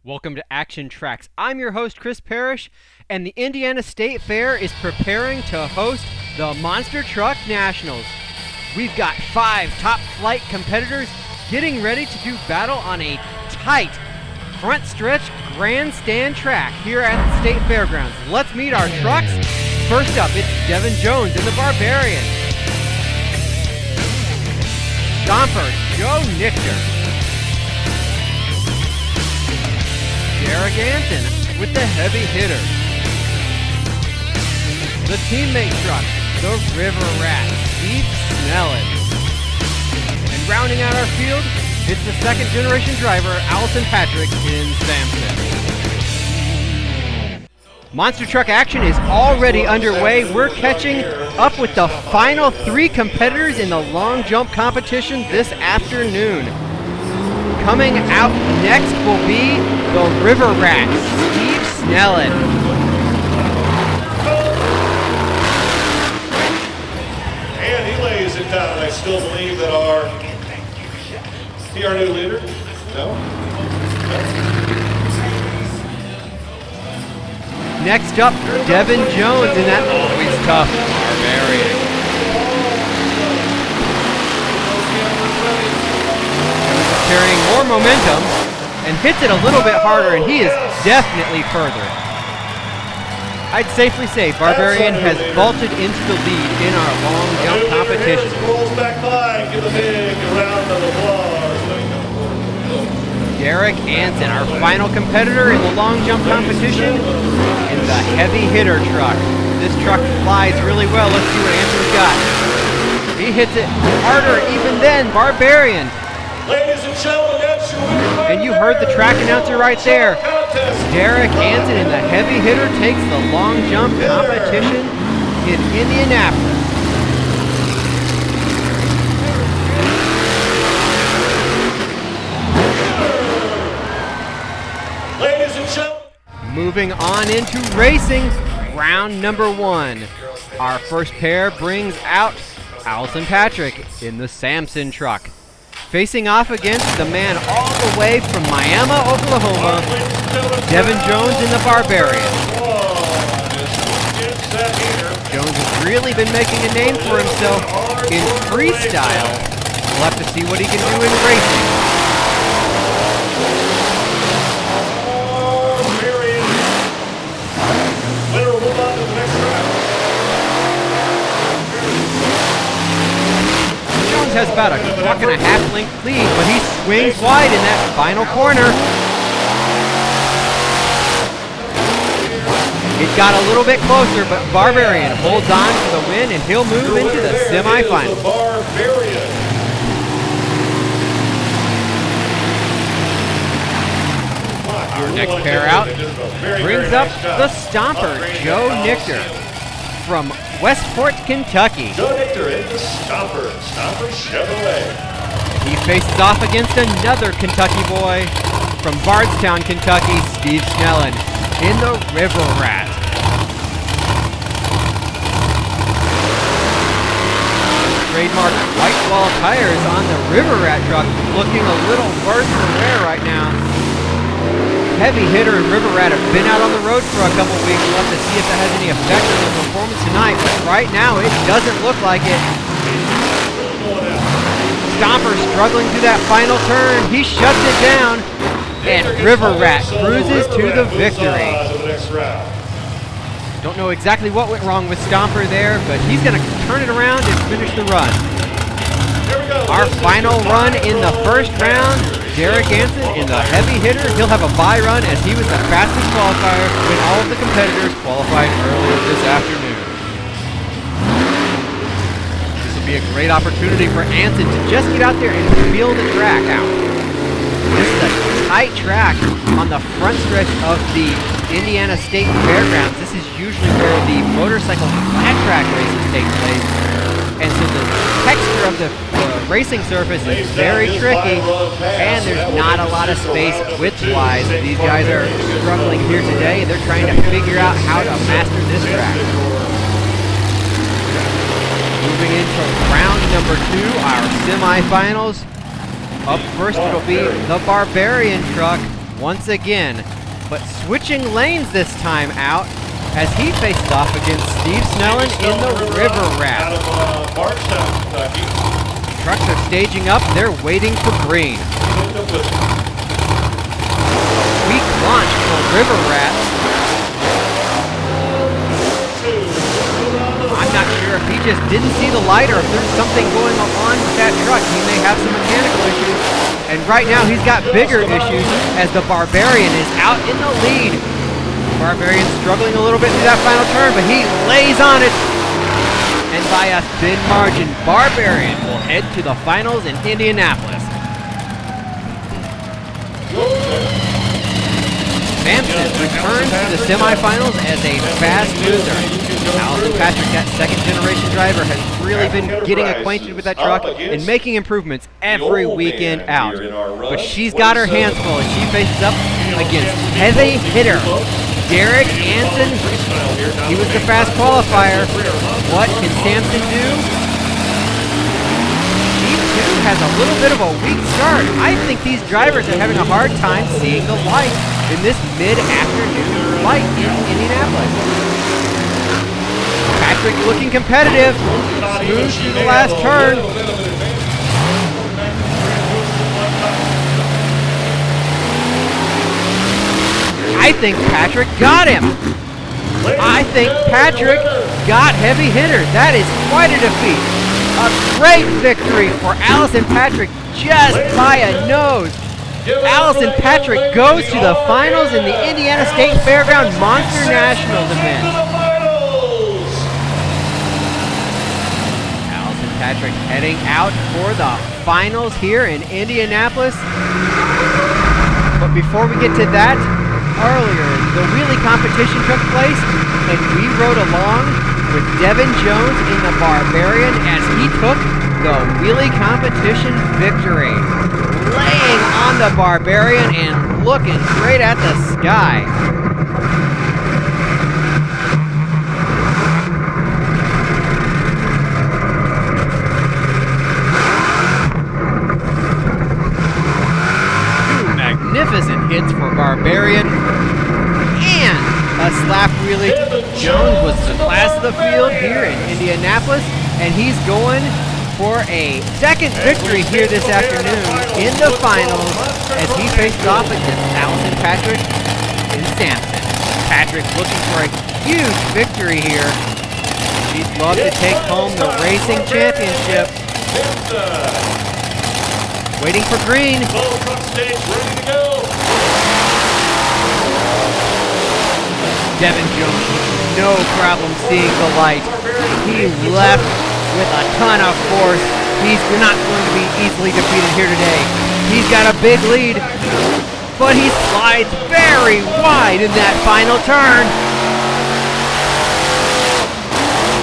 Welcome to ActionTracks. I'm your host, Chris Parrish, and the Indiana State Fair is preparing to host the Monster Truck Nationals. We've got 5 top flight competitors getting ready to do battle on a tight front stretch grandstand track here at the State Fairgrounds. Let's meet our trucks. First up, it's DEVIN Jones in the Barbarian. Stomper JOE NICHTER. Samson with the heavy hitter. The teammate truck, the River Rat, SNELLEN. And rounding out our field, it's the second generation driver, Patrick in Samson. Monster truck action is already underway. We're catching up with the final 3 competitors in the long jump competition this afternoon. Coming out next will be the River Rat, SNELLEN. And he lays it down. I still believe that is he our new leader? No? Next up, DEVIN Jones in that always tough Barbarian. Carrying more momentum and hits it a little bit harder, and he is definitely further. I'd safely say Barbarian has vaulted into the lead in our long jump competition. Rolls back by, give a big round of applause. Derek Anson, our final competitor in the long jump competition, in the heavy hitter truck. This truck flies really well. Let's see what Anson's got. He hits it harder even then. Barbarian. Ladies and gentlemen, that's your winner. And you heard the track announcer right there. Derek Anson in the heavy hitter takes the long jump competition in Indianapolis. Ladies and gentlemen. Moving on into racing, round number 1. Our first pair brings out Patrick in the Samson truck. Facing off against the man all the way from Miami, Oklahoma, DEVIN Jones in the Barbarian. Jones has really been making a name for himself in freestyle. We'll have to see what he can do in racing. Has about a truck and a half length lead, but he swings wide in that final corner. It got a little bit closer, but Barbarian holds on for the win, and he'll move into the semifinals. Our next pair out brings up the Stomper JOE NICHTER from Westport, Kentucky. JOE NICHTER in the Stomper Chevrolet. He faces off against another Kentucky boy from Bardstown, Kentucky, SNELLEN in the River Rat. Trademark white wall tires on the River Rat truck, looking a little worse for wear right now. Heavy hitter and River Rat have been out on the road for a couple weeks. We'll have to see if that has any effect on their performance tonight, but right now it doesn't look like it. Stomper struggling through that final turn. He shuts it down, and River Rat cruises to the victory. Don't know exactly what went wrong with Stomper there, but he's going to turn it around and finish the run. Our final run in the first round, Derek Anson in the heavy hitter. He'll have a bye run as he was the fastest qualifier when all of the competitors qualified earlier this afternoon. This will be a great opportunity for Anson to just get out there and feel the track out. This is a tight track on the front stretch of the Indiana State Fairgrounds. This is usually where the motorcycle flat track races take place. And so the texture of the racing surface is very tricky, and there's not a lot of space width-wise. These guys are struggling here today, and they're trying to figure out how to master this track. Moving into round number 2, our semifinals. Up first, it'll be the Barbarian truck, once again, but switching lanes this time out as he faces off against Steve Snellen in the River Rat. Trucks are staging up, they're waiting for green. Weak launch for River Rat. I'm not sure if he just didn't see the light or if there's something going on with that truck. He may have some mechanical issues. And right now he's got bigger issues as the Barbarian is out in the lead. Barbarian struggling a little bit through that final turn, but he lays on it. And by a thin margin, Barbarian will head to the finals in Indianapolis. Samson returns to the semifinals as a fast loser. Allison Patrick, that second-generation driver, has really been getting acquainted with that truck and making improvements every weekend out. But she's got her hands full as she faces up against heavy hitter Derek Anson. He was the fast qualifier. What can Samson do? He too has a little bit of a weak start. I think these drivers are having a hard time seeing the light in this mid-afternoon light in Indianapolis. Patrick looking competitive. Smooth through the last turn. I think Patrick got him. I think Patrick got heavy hitter. That is quite a defeat. A great victory for Allison Patrick just by a nose. Allison Patrick goes to the finals in the Indiana State Fairgrounds Monster Nationals event. Allison Patrick heading out for the finals here in Indianapolis. But before we get to that, earlier the wheelie competition took place and we rode along with DEVIN Jones in the Barbarian as he took the wheelie competition victory. Laying on the Barbarian and looking straight at the sky. Two magnificent hits for Barbarian and a slap wheelie. Jones was the class of the field here in Indianapolis, and he's going for a second victory here this afternoon in the finals as he faces off against Allison Patrick and Samson. Patrick looking for a huge victory here. He'd love to take home the racing championship. Waiting for green. DEVIN Jones, no problem seeing the light. He left with a ton of force. He's not going to be easily defeated here today. He's got a big lead, but he slides very wide in that final turn.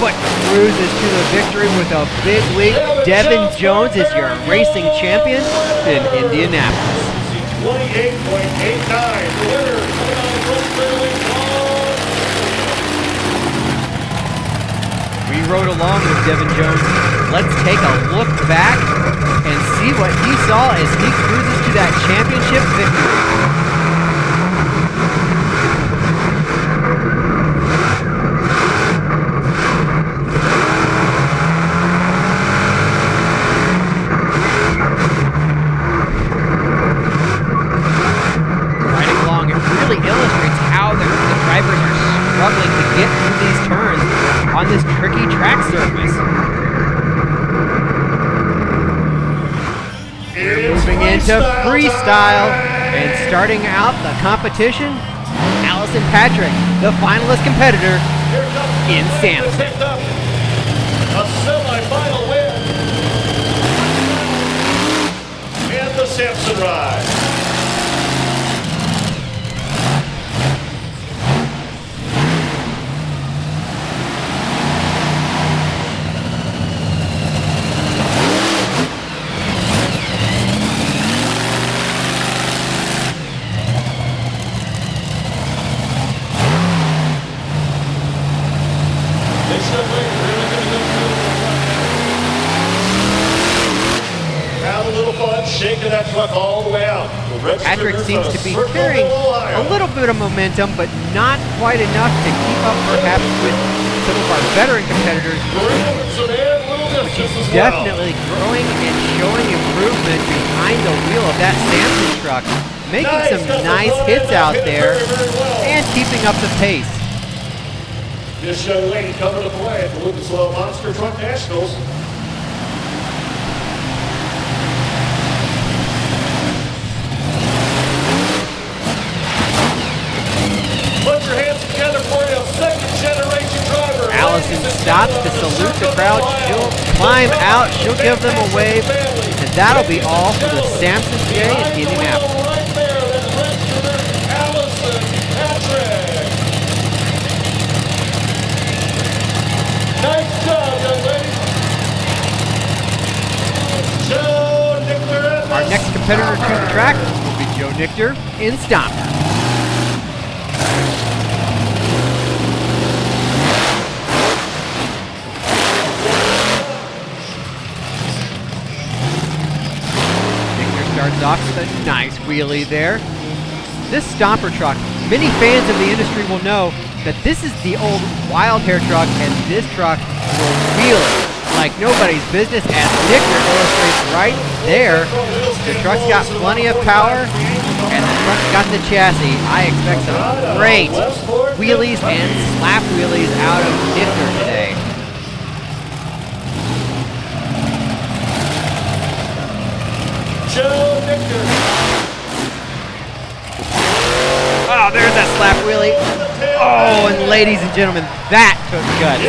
But cruises to the victory with a big lead. DEVIN Jones is your racing champion in Indianapolis. 28.89. We rode along with DEVIN Jones. Let's take a look back and see what he saw as he cruises to that championship victory. Riding along, it really illustrates how the drivers are struggling to get through these turns on this tricky track surface. We're moving into freestyle and starting out the competition, Allison Patrick, the finalist competitor in Samson. A semi-final win. And the Samson ride. Have a little fun shaking that truck all the way out. Patrick seems to be carrying a little bit of momentum, but not quite enough to keep up perhaps with some of our veteran competitors. But he's definitely growing and showing improvement behind the wheel of that Samson truck, making some nice hits out there and keeping up the pace. This young lady coming to play at the Lucas Oil Monster Truck Nationals. Put your hands together for your second generation driver. Allison stops to salute the crowd. She'll climb out, she'll give them a wave, and that'll be all for the Samson today in Indianapolis. Right there, that's redshirter Allison Patrick. Nice job, young lady. Joe Nichter. Our next competitor to the track will be Joe Nichter in Stomper. Starts off with a nice wheelie there. This Stomper truck, many fans of the industry will know that this is the old wild hair truck, and this truck will wheel like nobody's business, as Nichter illustrates right there. The truck's got plenty of power, and the truck's got the chassis. I expect some great wheelies and slap wheelies out of Nichter today. Joe Nichter. Oh, there's that slap wheelie. Oh, and ladies and gentlemen, that took guts.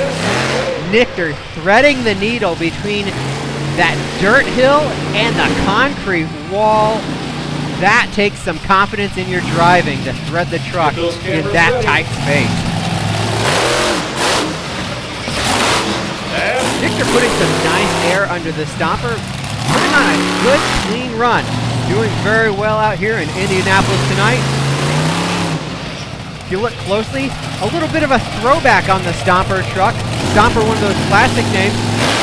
Nichter threading the needle between that dirt hill and the concrete wall. That takes some confidence in your driving to thread the truck in that tight space. Nichter putting some nice air under the Stomper. Putting on a good, clean run. Doing very well out here in Indianapolis tonight. If you look closely, a little bit of a throwback on the Stomper truck. Stomper, one of those classic names.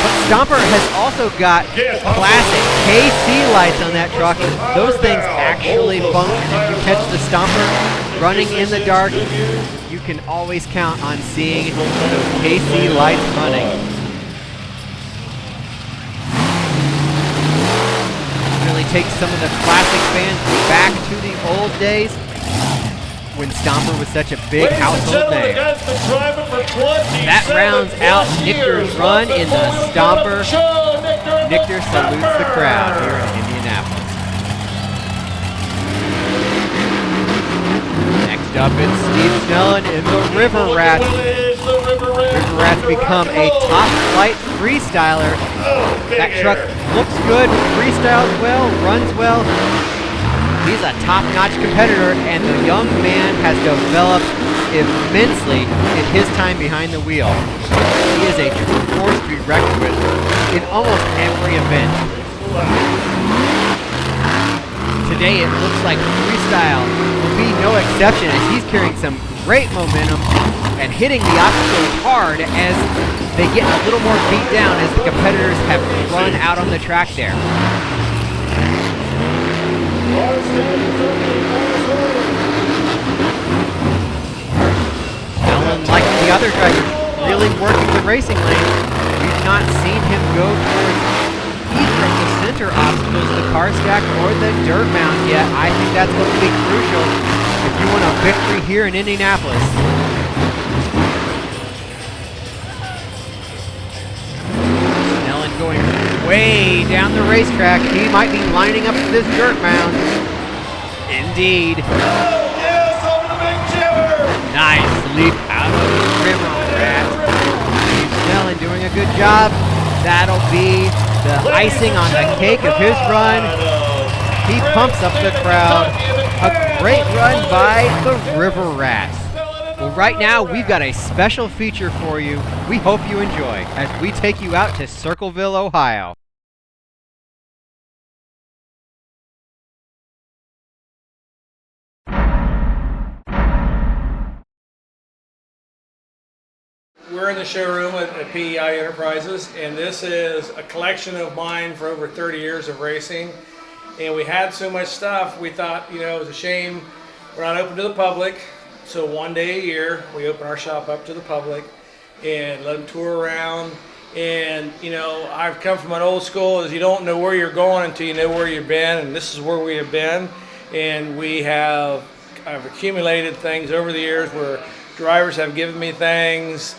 But Stomper has also got classic KC lights on that truck. Those things actually function. If you catch the Stomper running in the dark, you can always count on seeing those KC lights running. Take some of the classic fans back to the old days when Stomper was such a big household name. That rounds out Nichter's run in the Stomper. Nichter salutes the crowd here in Indianapolis. Next up, it's Steve Snellen in the River Rats. River Rats become a top flight freestyler. That truck looks good, freestyles well, runs well. He's a top-notch competitor, and the young man has developed immensely in his time behind the wheel. He is a true force to be reckoned with in almost every event. Today it looks like freestyle will be no exception, as he's carrying some great momentum and hitting the obstacles hard as they get a little more beat down as the competitors have run out on the track there. Snellen, like the other drivers, really working the racing lane. We've not seen him go towards either of the center obstacles, the car stack or the dirt mound yet. I think that's going to be crucial if you want a victory here in Indianapolis. Going way down the racetrack. He might be lining up for this dirt mound. Indeed. Yes, over the big jimmer. Nice leap out of the River Rat. Steve Snellen doing a good job. That'll be the icing on the cake of his run. He pumps up the crowd. A great run by the River Rats. Well, right now, we've got a special feature for you. We hope you enjoy as we take you out to Circleville, Ohio. We're in the showroom at PEI Enterprises, and this is a collection of mine for over 30 years of racing. And we had so much stuff, we thought, you know, it was a shame we're not open to the public. So one day a year, we open our shop up to the public and let them tour around. And, you know, I've come from an old school is you don't know where you're going until you know where you've been, and this is where we have been. And I've accumulated things over the years where drivers have given me things,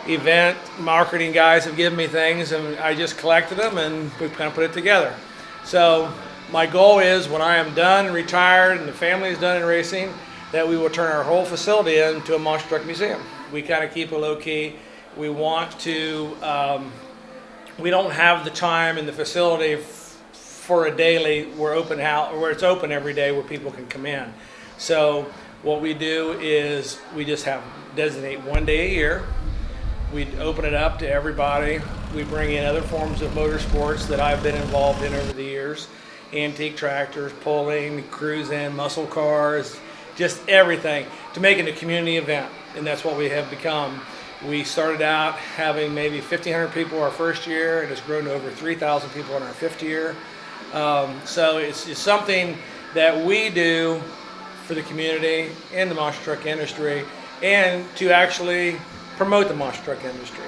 event marketing guys have given me things, and I just collected them and we kind of put it together. So my goal is when I am done, retired, and the family is done in racing, that we will turn our whole facility into a monster truck museum. We kind of keep it low key. We want to, we don't have the time in the facility for a daily, where it's open every day where people can come in. So what we do is we just designate one day a year. We open it up to everybody. We bring in other forms of motorsports that I've been involved in over the years. Antique tractors, pulling, cruising, muscle cars, just everything to make it a community event. And that's what we have become. We started out having maybe 1,500 people our first year, and it's grown to over 3,000 people in our fifth year. So it's something that we do for the community and the monster truck industry, and to actually promote the monster truck industry.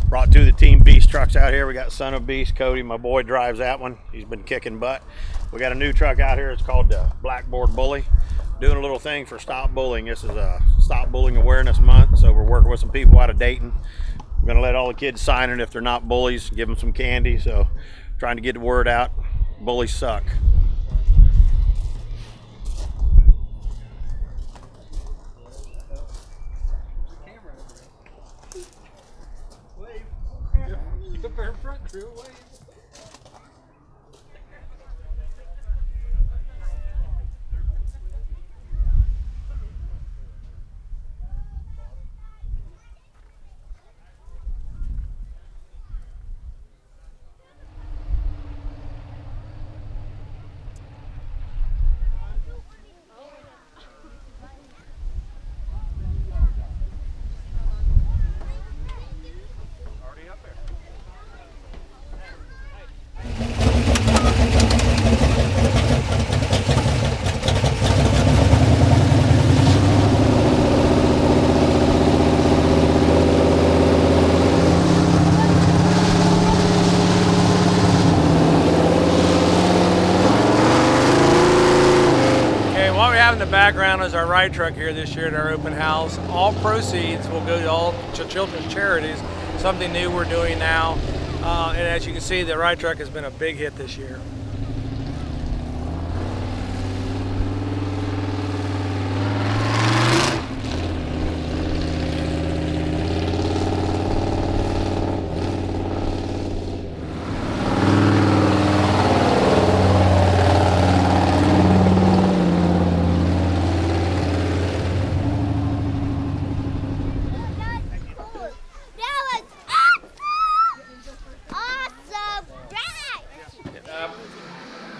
Brought two of the Team Beast trucks out here. We got Son of Beast, Cody, my boy, drives that one. He's been kicking butt. We got a new truck out here. It's called the Blackboard Bully. Doing a little thing for Stop Bullying. This is a Stop Bullying Awareness Month, so we're working with some people out of Dayton. We're gonna let all the kids sign it if they're not bullies, give them some candy. So trying to get the word out. Bullies suck. Background is our ride truck here this year at our open house. All proceeds will go to all children's charities, something new we're doing now. And as you can see, the ride truck has been a big hit this year.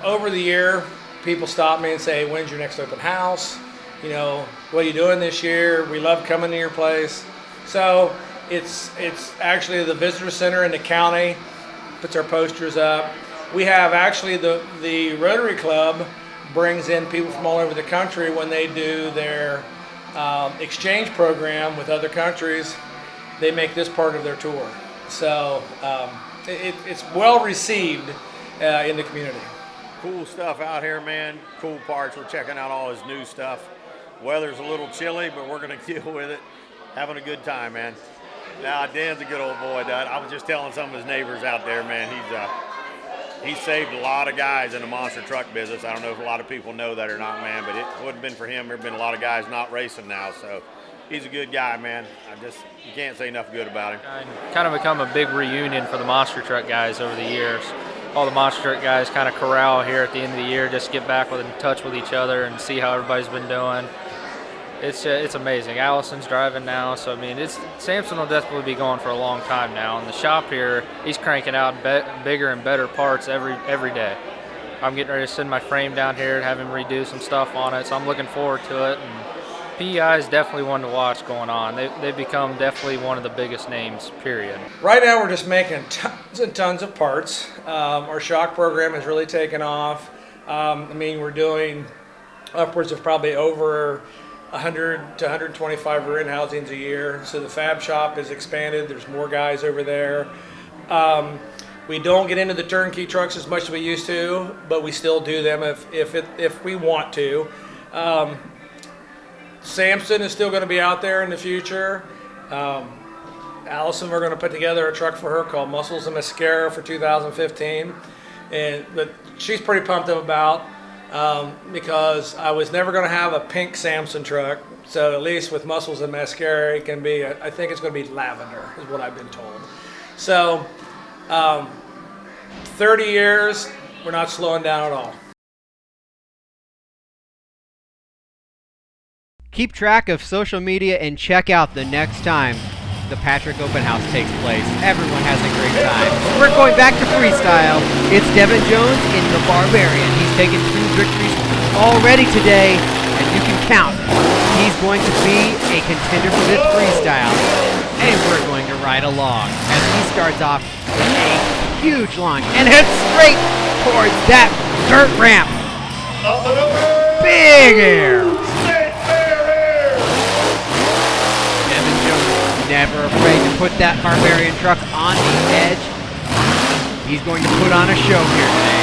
Over the year, people stop me and say, when's your next open house? You know, what are you doing this year? We love coming to your place. So it's actually the visitor center in the county puts our posters up. we have actually the Rotary Club brings in people from all over the country when they do their exchange program with other countries. They make this part of their tour. So it's well received in the community. Cool stuff out here, man. Cool parts. We're checking out all his new stuff. Weather's a little chilly, but we're going to deal with it. Having a good time, man. Now, Dan's a good old boy, Dad. I was just telling some of his neighbors out there, man, he's saved a lot of guys in the monster truck business. I don't know if a lot of people know that or not, man, but it wouldn't have been for him. There have been a lot of guys not racing now, so he's a good guy, man. You can't say enough good about him. Kind of become a big reunion for the monster truck guys over the years. All the monster truck guys kind of corral here at the end of the year, just get back in touch with each other and see how everybody's been doing. It's amazing. Allison's driving now, so I mean, Samson will definitely be going for a long time now. And the shop here, he's cranking out bigger and better parts every day. I'm getting ready to send my frame down here and have him redo some stuff on it, so I'm looking forward to it. And PEI is definitely one to watch going on. They've become definitely one of the biggest names, period. Right now we're just making tons and tons of parts. Our shock program has really taken off. I mean, we're doing upwards of probably over 100 to 125 rear-end housings a year. So the fab shop is expanded. There's more guys over there. We don't get into the turnkey trucks as much as we used to, but we still do them if we want to. Samson is still going to be out there in the future. Allison, we're going to put together a truck for her called Muscles and Mascara for 2015, but she's pretty pumped about. Because I was never going to have a pink Samson truck, so at least with Muscles and Mascara, it can be, I think it's going to be lavender, is what I've been told. So, 30 years, we're not slowing down at all. Keep track of social media and check out the next time the Patrick Open House takes place. Everyone has a great time. We're going back to freestyle. It's Devin Jones in the Barbarian. He's taken 2 victories already today, and you can count. He's going to be a contender for this freestyle, and we're going to ride along as he starts off a huge launch and heads straight towards that dirt ramp. Up and over. Big air. Never afraid to put that Barbarian truck on the edge. He's going to put on a show here today.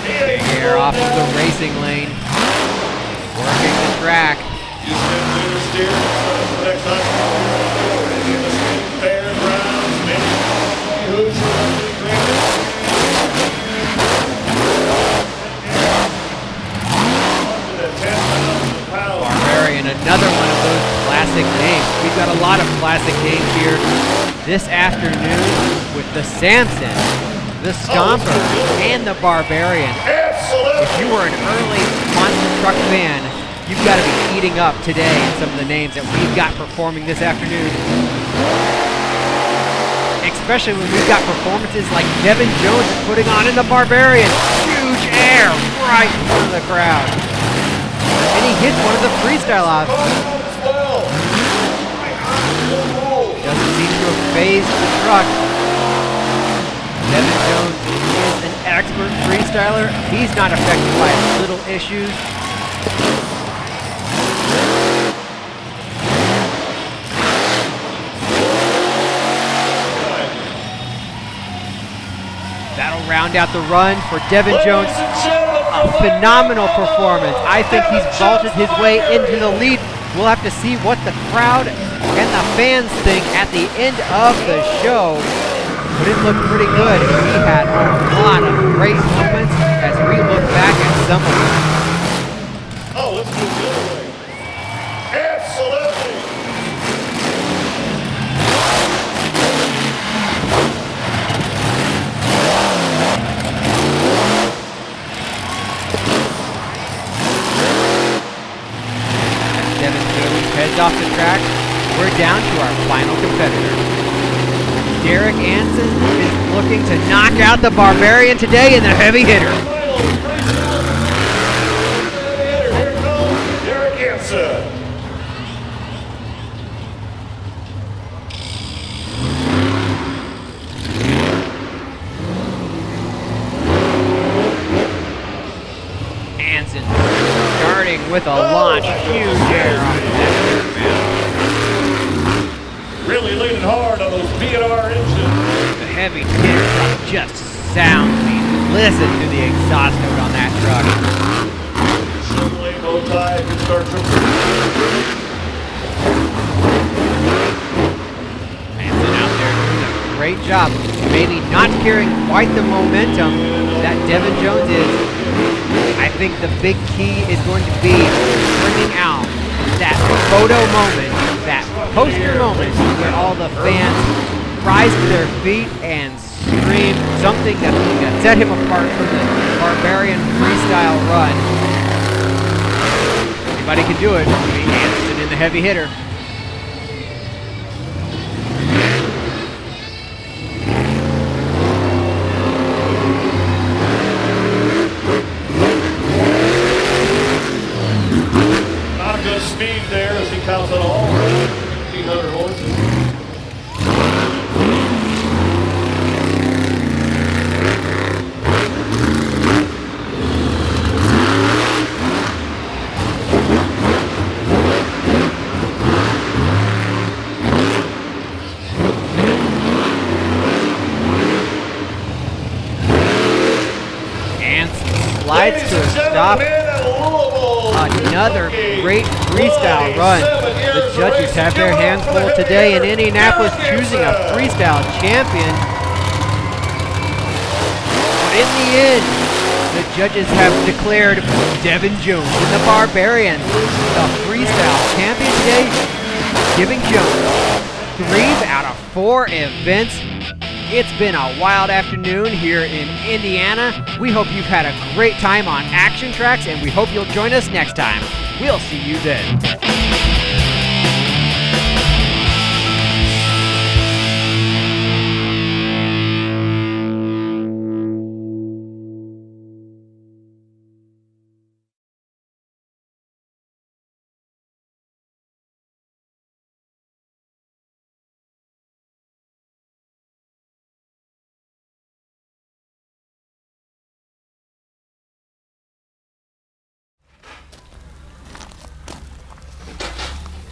Big air off of the racing lane. Working the track. Next time, fairgrounds, Barbarian, another one of those classic names. We've got a lot of classic names here this afternoon with the Samson, the Stomper, and the Barbarian. If you were an early monster truck fan, you've got to be eating up today in some of the names that we've got performing this afternoon. Especially when we've got performances like Devin Jones putting on in the Barbarian. Huge air right in front of the crowd. And he hits one of the freestyle off. Doesn't seem to have phased the truck. Devin Jones is an expert freestyler. He's not affected by little issues. That'll round out the run for Devin Jones. A phenomenal performance. I think he's vaulted his way into the lead. We'll have to see what the crowd and the fans think at the end of the show. But it looked pretty good. He had a lot of great moments as we look back at some of them. Oh, let's do it the other way. Absolutely. Devin Jones heads off the track. We're down to our final competitor. Derek Anson is looking to knock out the Barbarian today in the heavy hitter. Here comes Derek Anson. with a launch. Huge air on that dirt, man. Really leaning hard on those B&R engines. The heavy pit truck just sounds. Listen to the exhaust note on that truck. Certainly bow tie, good start from Samson out there doing a great job. Maybe not carrying quite the momentum that Devin Jones is. I think the big key is going to be bringing out that photo moment, that poster moment where all the fans rise to their feet and scream something that's going to set him apart from the Barbarian freestyle run. Anybody can do it. Maybe Anderson in the heavy hitter. not a good speed there as he counts it all. 1,500 horses. Slides to a stop. Another great freestyle run. The judges have their hands full today in Indianapolis, choosing a freestyle champion. But in the end, the judges have declared Devin Jones and the Barbarian the freestyle champion today, giving Jones 3 out of 4 events. It's been a wild afternoon here in Indiana. We hope you've had a great time on ActionTracks, and we hope you'll join us next time. We'll see you then.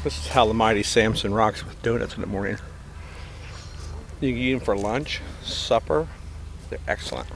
This is how the mighty Samson rocks with donuts in the morning. You can eat them for lunch, supper. They're excellent.